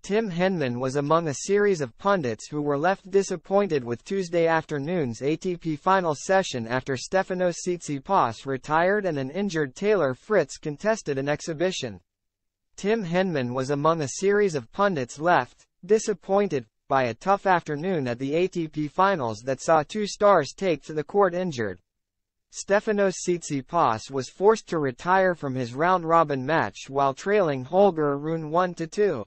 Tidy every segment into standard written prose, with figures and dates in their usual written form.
Tim Henman was among a series of pundits who were left disappointed with Tuesday afternoon's ATP Finals session after Stefanos Tsitsipas retired and an injured Taylor Fritz contested an exhibition. Tim Henman was among a series of pundits left disappointed by a tough afternoon at the ATP Finals that saw two stars take to the court injured. Stefanos Tsitsipas was forced to retire from his round-robin match while trailing Holger Rune 1-2.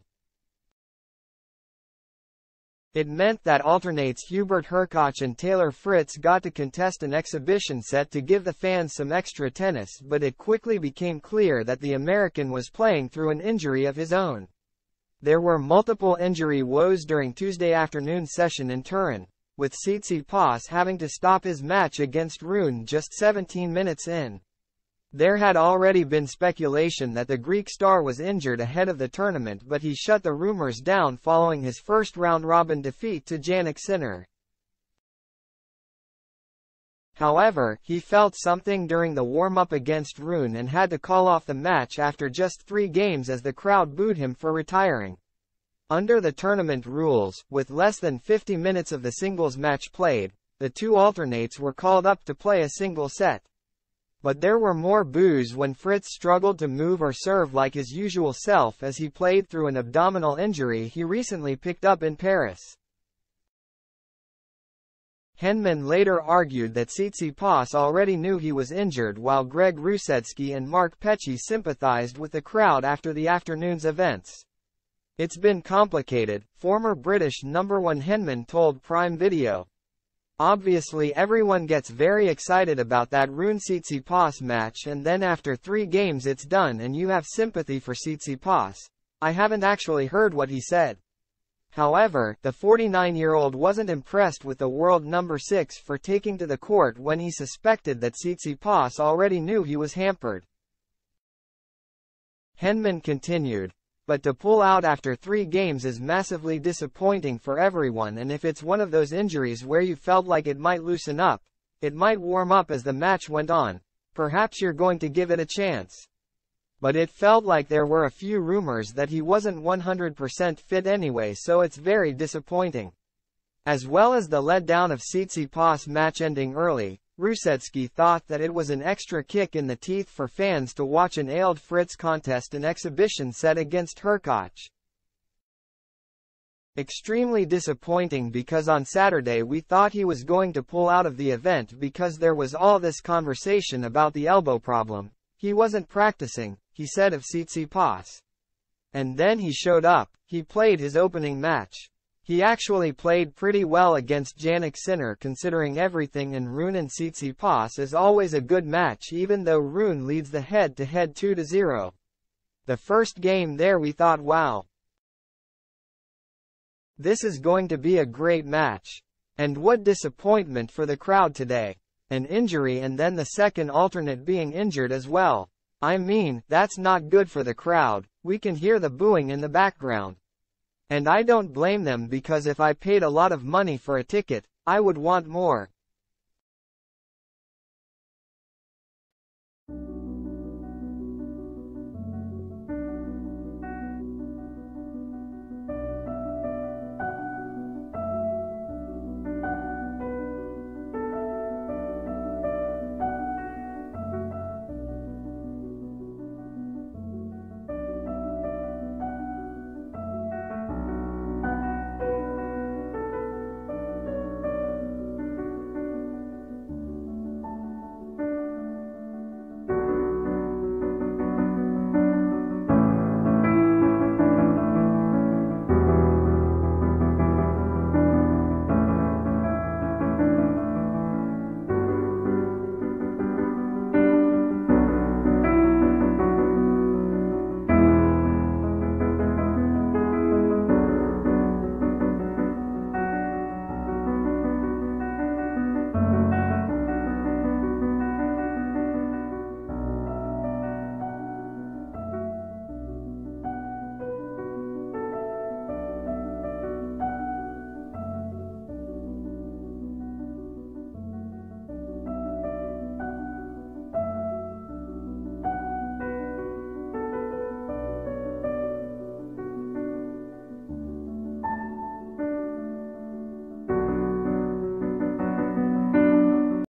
It meant that alternates Hubert Hurkacz and Taylor Fritz got to contest an exhibition set to give the fans some extra tennis, but it quickly became clear that the American was playing through an injury of his own. There were multiple injury woes during Tuesday afternoon's session in Turin, with Tsitsipas having to stop his match against Rune just 17 minutes in. There had already been speculation that the Greek star was injured ahead of the tournament, but he shut the rumors down following his first round-robin defeat to Jannik Sinner. However, he felt something during the warm-up against Rune and had to call off the match after just 3 games as the crowd booed him for retiring. Under the tournament rules, with less than 50 minutes of the singles match played, the two alternates were called up to play a single set. But there were more boos when Fritz struggled to move or serve like his usual self as he played through an abdominal injury he recently picked up in Paris. Henman later argued that Tsitsipas already knew he was injured, while Greg Rusedski and Mark Petchey sympathized with the crowd after the afternoon's events. "It's been complicated," former British #1 Henman told Prime Video. "Obviously everyone gets very excited about that Rune-Tsitsipas match, and then after 3 games it's done and you have sympathy for Tsitsipas." I haven't actually heard what he said. However, the 49-year-old wasn't impressed with the world #6 for taking to the court when he suspected that Tsitsipas already knew he was hampered. Henman continued, "But to pull out after 3 games is massively disappointing for everyone, and if it's one of those injuries where you felt like it might loosen up, it might warm up as the match went on, perhaps you're going to give it a chance. But it felt like there were a few rumors that he wasn't 100% fit anyway, so it's very disappointing." As well as the letdown of Tsitsipas' match ending early, Rusedski thought that it was an extra kick in the teeth for fans to watch an ailed Fritz contest an exhibition set against Hurkacz. "Extremely disappointing because on Saturday we thought he was going to pull out of the event because there was all this conversation about the elbow problem. He wasn't practicing," he said of Tsitsipas. "And then he showed up, he played his opening match. He actually played pretty well against Jannik Sinner considering everything, and Rune and Tsitsipas is always a good match even though Rune leads the head-to-head 2-0. The first game there we thought, wow, this is going to be a great match. And what disappointment for the crowd today. An injury and then the second alternate being injured as well. I mean, that's not good for the crowd. We can hear the booing in the background. And I don't blame them because if I paid a lot of money for a ticket, I would want more."